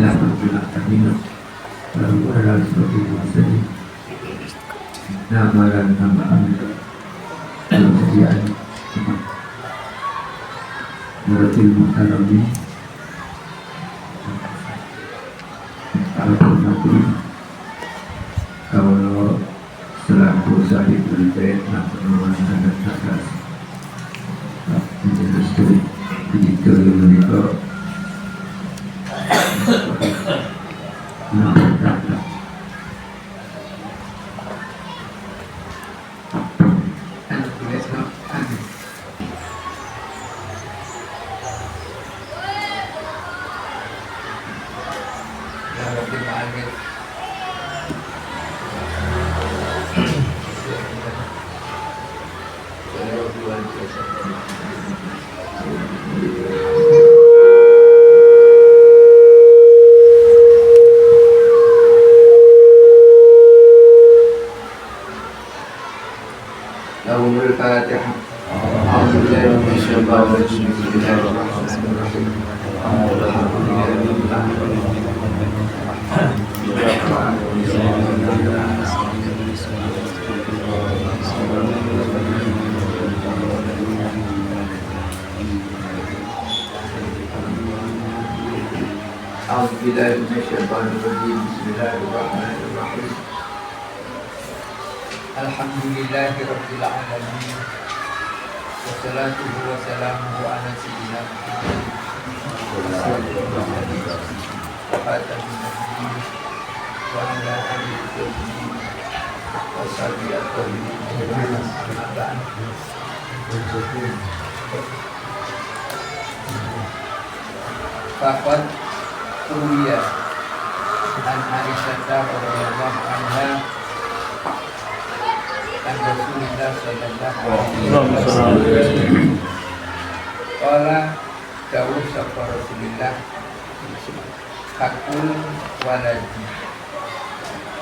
Alhamdulillah Rabbil Alamin. Lalu ada seperti masa nama dan tambahan persediaan Muratil Muhtarami Al-Fatihah. Kalau selaku sahib berbeda nak penuhan sangat atas menjadi studi begitu menikah Al-Fatihah. A'udzubillahi minasyaitonir rajim. Bismillahirrahmanirrahim. A'udzubillahi minasyaitonir rajim. Bismillahirrahmanirrahim. Alhamdulillahi Rabbil Alamin. Wassalatuhu wassalamuhu ala sayyidina Muhammad wa ala alihi wa sahbihi. Faqad ruwiya an Aisyah radhiyallahu anha Rasulullah sallallahu alaihi wasallam qala dawuh sapa Rasulullah hakul waladi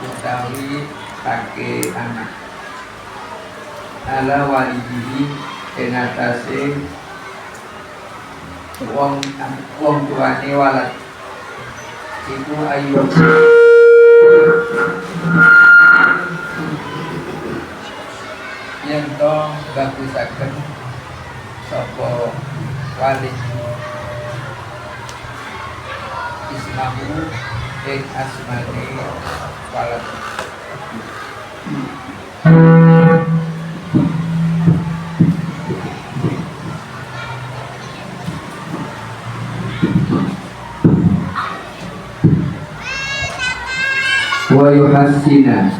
utawi hake anak ala walidihi ing atase wong tuane walad iku ayu yen to bagusaken sapa walid ismahu ing asmane walad wa yuhassina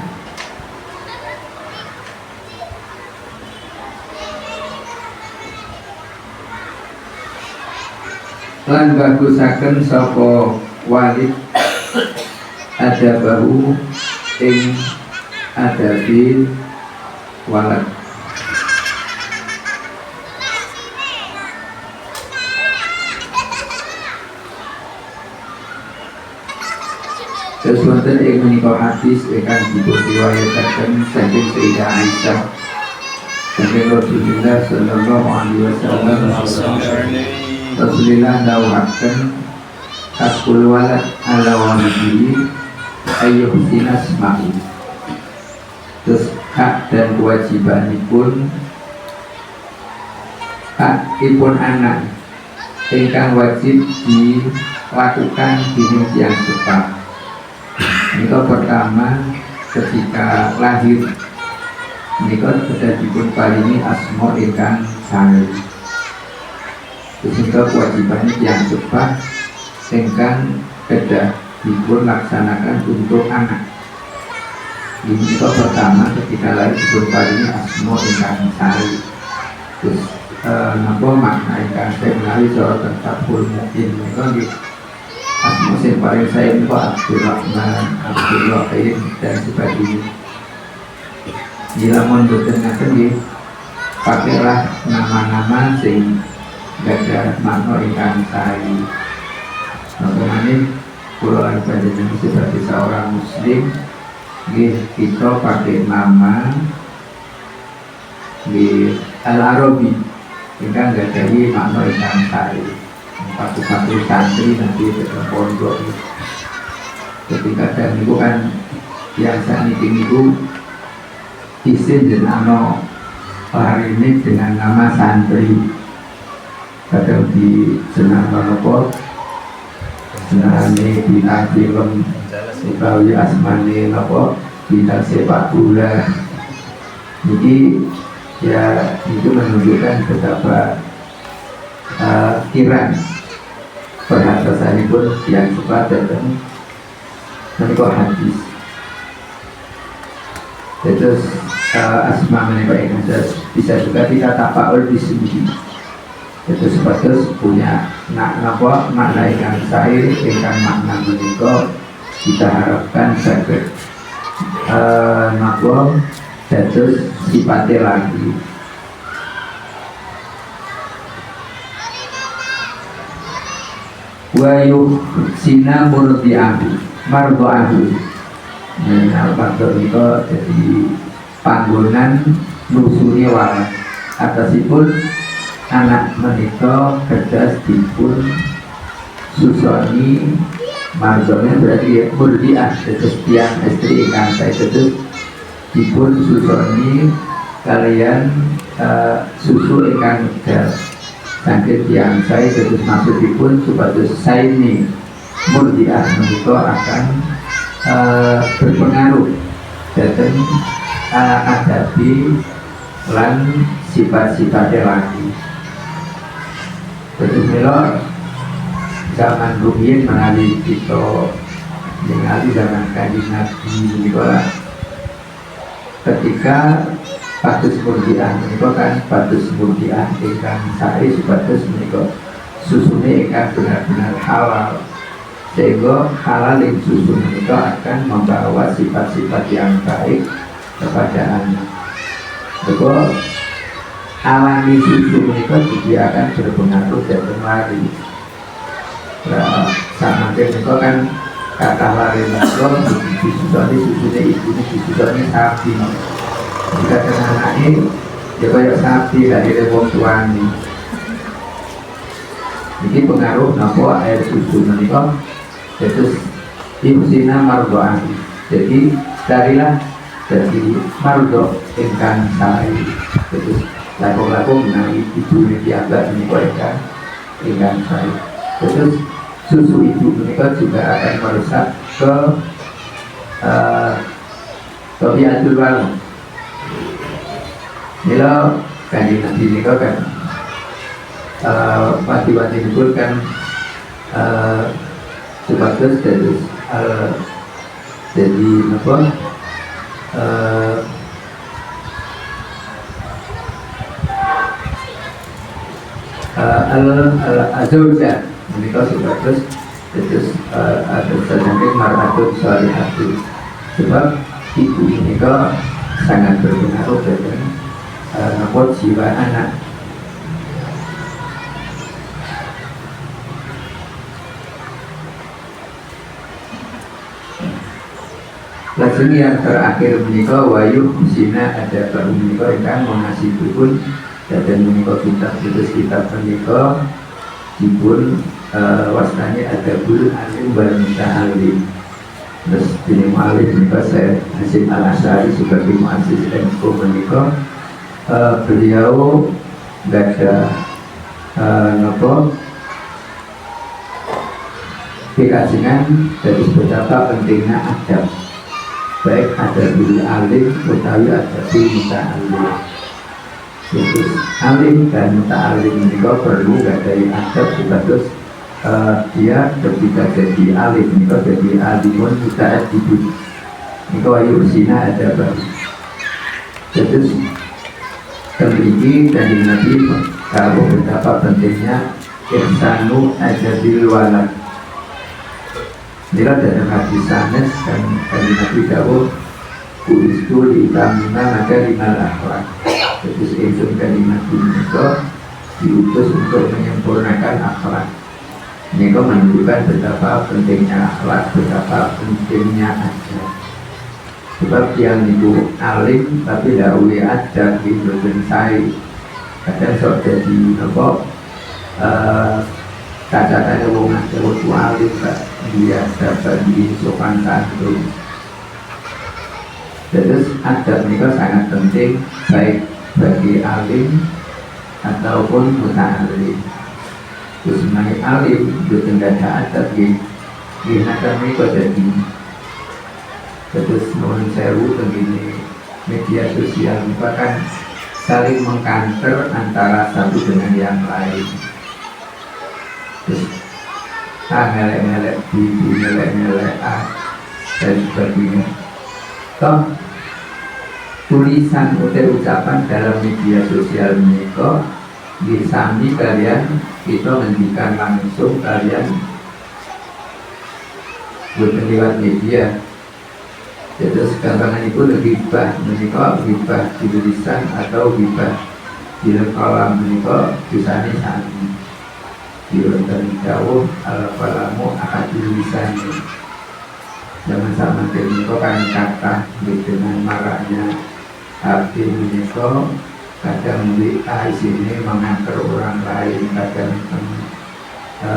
lan bagusaken sapa walid adabahu ing adabi walad terus wonten ing menika hadis ingkang dipun riwayataken saking Sayyidah Aisyah saking Rasulullah sallallahu alaihi wasallam Rasulullah dawuhaken hakul walad ala walidihi ayyuhsinas ma'i. Terus hak dan kewajibanipun hakipun anak ingkang wajib dilakukan dening tiyang sepah. Menika pertama ketika lahir menika sudah dipun paringi asma ingkang sami. Sehingga kewajibannya yang sepah ingkang kedah dipun laksanakan untuk anak. Ini pertama ketika lahir dipun paringi asma ingkang sari. Terus napa makna ingkang saya menawi cara tetapul mungkin menika nggih asma sing paling saya niku Abdurrahman, Abdurrahim dan sebagainya. Jika mboten ngaten nggih pakailah nama-nama sing gadah makna ingkang sari. Bagaimana kula panjenengan sebagai seorang muslim kita pakai nama di Al-Arabi ingkang gadahi makna ingkang sari. Satu-satu santri nanti ke pondok ketika dan itu kan yang saat itu isin jenano hari ini dengan nama santri kadang di jenano nopo senarane bintang film utawi asmane nopo bintang sepak bola. Jadi ya itu menunjukkan betapa kiran perhatian pun yang cepat dan menikah hadis. Terus asma menikah bisa juga kita tapaul di sini. Itu sebatas punya makna yang cair, dengan makna menikah kita harapkan sakit napa terus sifatnya lagi. Wayuh sina murdi'ahu mardo'ahu. Nah, mardo itu jadi panggonan nusuni waras atasipun anak menikah kerdas dipun susoni mardonya berarti murdi'ah terus tiang istri ikan saya terus dipun susoni kalian susu ikan kerdas sakit yang saya terus masuk dipun supaya saya ini murdi'ah menikah akan berpengaruh dan hadapi lan sifat-sifatnya lagi. Terus milo zaman rumiyin mengalih kita mengalih zaman kajian Nabi Nicola ketika patus murdiah menikah kan patus murdiah ikan sari patus menikah susunya ikan benar-benar halal sehingga halal yang susu menikah akan membawa sifat-sifat yang baik kepada anak. Jadi alami susu menikah juga akan berpengaruh dan lari. Nah, sama menikah kan kata lari menikah susunya ibunya susunya sapi. Jika anaknya dia kayak sapi dari wong tuane. Jadi pengaruh napa air susu menikah terus ibsina mardo'an. Jadi darilah dari mardo ingkang sari terus laku-laku mengenai ibu ini dianggap menikah ingkang sari. Terus susu ibu menikah juga akan merusak ke tabiatul walad. Bila kanjeng Nabi menikah kan mati-mati itu kan sebagus terus jadi apa al-azawjah menikah sebagus terus ada sedangkan mar'atun salihatu sebab ibu menikah sangat berpengaruh dengan nafas jiwa anak. Lajeng yang terakhir menikah wayu sina ada baru menikah yang mengasih pun dan menikah kitab menikah dipun wasnanya ada bul alim barangsa alim. Terus ini mu'alif menikah saya Hasim Al-Asyari sebagai mu'asis dan menikah beliau gak ada dikajian dari betapa pentingnya adab baik ada bil alim utawi ada bil muta'alim. Terus alim dan muta'alim menikah perlu gak dari adab sebagus dia ketika jadi alim menikah jadi alimun muta'adibun menikah wayu sina ada baru. Terus memiliki dari Nabi kalau betapa pentingnya ihsanu ajabil walad. Bila dalam hadis sanes dan dari Nabi Dawud kuistu di itamina maka lima akhlak. Terus itu dari Nabi Musa diutus untuk menyempurnakan akhlak. Ini menunjukkan betapa pentingnya akhlak, betapa pentingnya adab. Sebab yang itu alim tapi dahulu adab itu bensai. Kadang sok jadi apa? Kata-kata wong alim biasa bagi sopan santun. Terus adab ini sangat penting baik bagi alim ataupun muta'alim. Terus mengenai alim itu tidak ada adab ini kami jadi. Terus mohon sewu begini, media sosial merupakan saling mengkanter antara satu dengan yang lain. Terus ngelek-ngelek bibi, ngelek-ngelek dan sebagainya. Toh tulisan atau ucapan dalam media sosial mereka disami kalian kita menghentikan langsung kalian lewat media. Jadi sekarang itu gibah menikah, gibah di tulisan atau gibah di kolam menikah bisa sami di dari jauh al-falamu akan tulisannya. Jangan sama menikah kan kata dengan maraknya hati menikah kadang di sini mengantar orang lain, kadang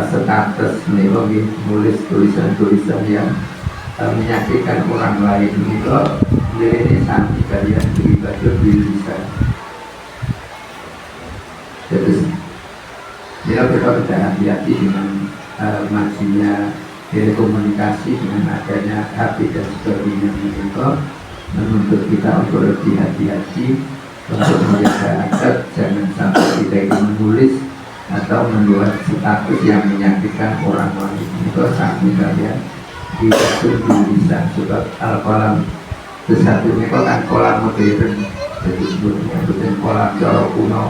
status menikah menulis tulisan-tulisan yang menyakitkan orang lain. Itu ini sampai kalian beribadah bisa. Terus dia kita hati-hati dengan majunya telekomunikasi, dengan adanya HP dan sebagainya. Itu menuntut kita untuk lebih hati-hati untuk menjaga adab, jangan sampai kita itu menulis atau membuat status yang menyakitkan orang lain. Itu sampai kalian itu bisa, sebab al-kolam sesatu ini kan kolam modern, jadi sebutnya bukan kolam cara kuno.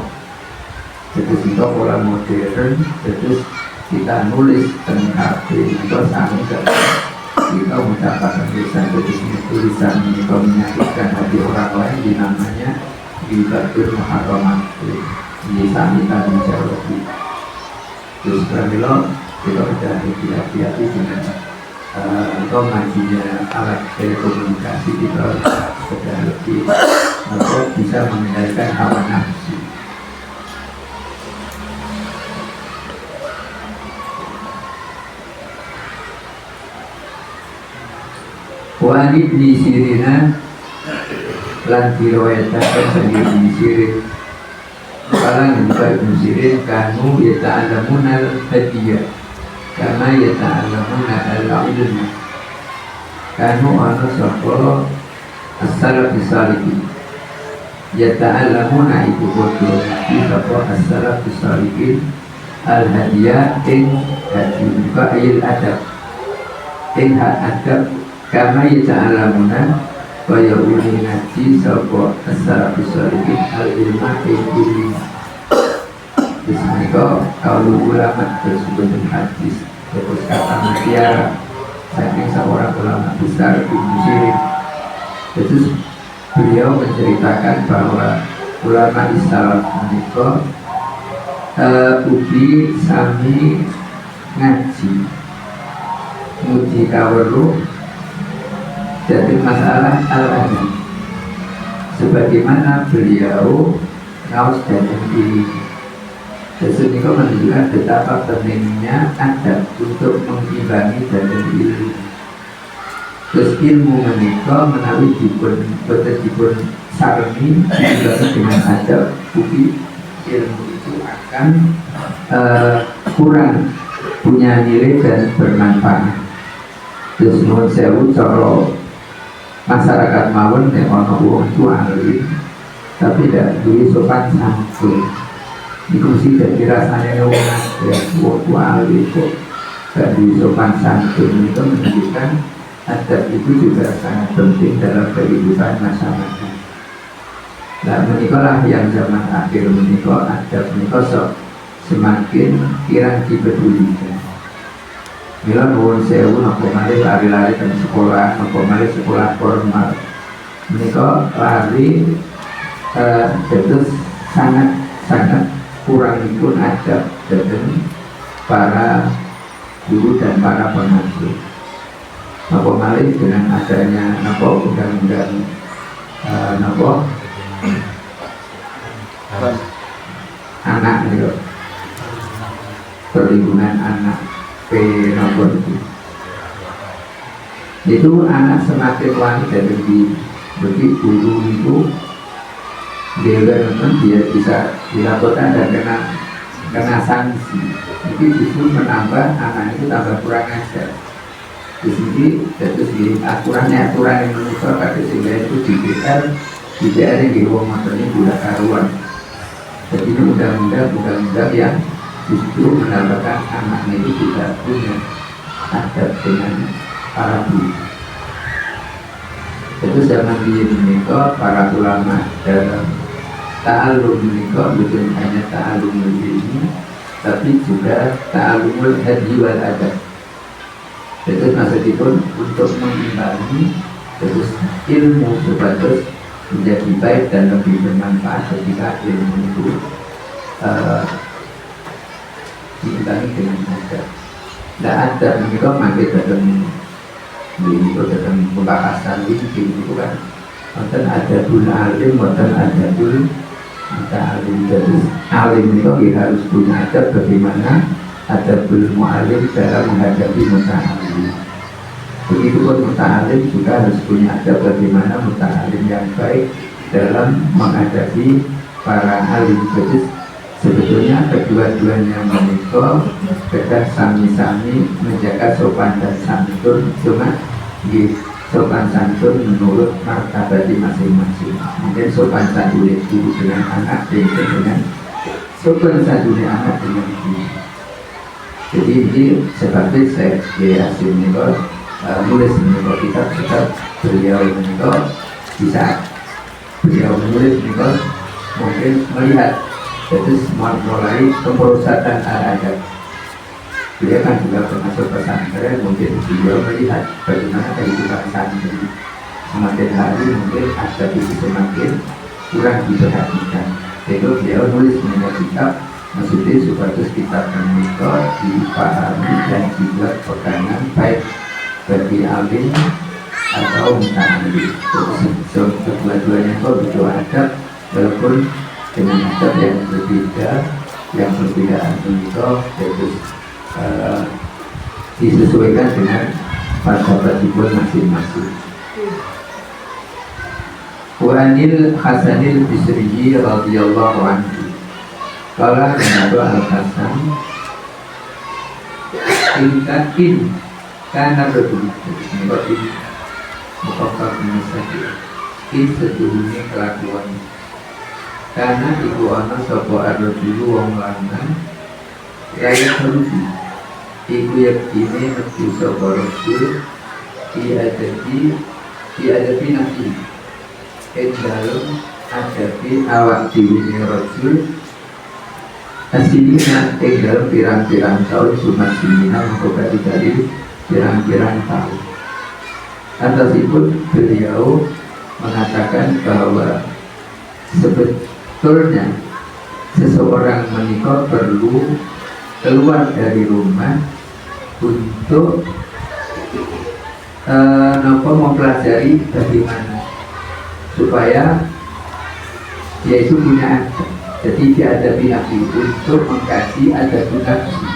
Jadi itu kolam modern, jadi kita nulis tentang HP itu sama kita mengucapkan tulisan ini kalau menyakitkan hati orang lain dinamanya dibatul muharramat. Ini sami tadi jawab. Terus kalau kita sudah hati-hati dengan atau majunya alat telekomunikasi, kita sudah lebih atau bisa mengendalikan hawa nafsu. Wa ibni Sirina lan diriwayatkan dari Ibnu Sirin kalangan Ibnu Sirin kanu yata'allamuna al-hadiyah kama yata'allamuna al-ilma. Kanu ana sapa as-salaf salihin yata'allamuna iku bodo sapa as-salaf salihin al-hadiyah ing hadiyah ayil adab ing adab kama yata'allamuna kaya uli ngaji sapa as-salaf salihin al-ilma ing ilmu. Bismillah kalau ulama tersebut hadis terus kata mutiara saking seorang ulama besar Ibnu Sirin. Terus beliau menceritakan bahwa ulama Islam menikah uji sami ngaji uji kaweruh jadi masalah al-adab sebagaimana beliau ngaus dan diri. Sesungguhnya menunjukkan betapa pentingnya adab untuk mengimbangi dan ilmu. Terus ilmu menikah menawi dipun sarmi dengan adab, bukti ilmu itu akan kurang punya nilai dan bermanfaat. Terus menurut saya cara masyarakat mawon yang ono wong itu alim tapi tidak duwe sopan santun. Diskusi jadi rasanya orang ya waktu alim kok gak duwe sopan santun. Itu menunjukkan adab itu juga sangat penting dalam kehidupan masyarakat. Nah menikahlah yang zaman akhir menikah adab menikah semakin kirang dipedulikan. Bila nuwun sewu nopo malih lari-lari ke sekolah, nopo malih sekolah formal. Menika lari terus sangat kurang pun adab dari para guru dan para pengajar. Nopo malih dengan adanya nopo undang-undang nopo anak nih perlindungan anak. Nopo itu Itu anak semakin wangi dan lebih dulu itu dia bisa dilaporkan dan kena sanksi. Jadi justru menambah anak itu tambah kurang ajar. Di sini terus di aturan yang menurut pada sehingga itu di DPR yang di ruang motornya sudah karuan. Jadi ini undang-undang yang justru menambahkan anaknya itu tidak punya adab dengan para guru. Itu zaman menikah para ulama dalam ta'alum menikah bukan hanya ta'alumul ilmi, tapi juga ta'alumul hadi wal adab. Itu maksudnya untuk mengimbangi terus ilmu supaya menjadi baik dan lebih bermanfaat ketika ilmu itu diimbangi dengan adab. Tidak ada menikah makin dalam pembahasan itu kan wonten adabul alim, wonten adabul muta'alim. Jadi alim itu harus punya adab bagaimana adabul mu'alim dalam menghadapi muta'alim. Begitupun muta'alim juga harus punya adab bagaimana muta'alim yang baik dalam menghadapi para alim. Jadi sebetulnya kedua-duanya menikah dengan sami-sami menjaga sopan dan santun, cuma di sopan santun menurut martabat masing-masing. Mungkin sopan santun ibu dengan anak, dengan sopan santun anak dengan ibu. Jadi ini sebabnya saya Yasin menikah nulis menikah kitab beliau menikah bisa beliau menulis menikah mungkin melihat jadi mulai kemerosotan adab. Beliau kan juga termasuk pesantren, mungkin beliau melihat bagaimana kehidupan santri semakin hari mungkin adab itu semakin kurang diperhatikan. Jadi beliau nulis mengenai kitab, maksudnya supaya kitab menikah dipahami dan dibuat pegangan baik bagi alim atau muta'alim. Kedua-duanya itu betul adab, walaupun dengan adab yang berbeda, yang perbedaan itu terus disesuaikan dengan martabat ibu masing-masing. Anil Hasanil Bisri radhiyallahu anhu qala Nabi Al-Hasan in kana betul ini mukafaf misalnya in sedunia kelakuan karena ibu anak sopo ada dulu wong lanang raya harusi ibu yang kini mesti sopo rasul diadapi nafsi dalam adapi awak diwini rasul asilina dalam pirang-pirang tahun cuma sinina mengkobat dari pirang-pirang tahun. Atas itu beliau mengatakan bahwa sebetulnya seseorang menikah perlu keluar dari rumah untuk mempelajari bagaimana supaya dia itu punya adab. Jadi dia ada nafsi untuk mengkaji adab nafsi.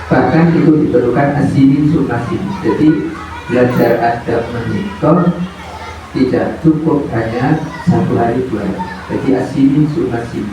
Bahkan itu diperlukan asinin sunasin. Jadi belajar adab menikah tidak cukup hanya 1 hari 2 hari. Jadi asinin sunasin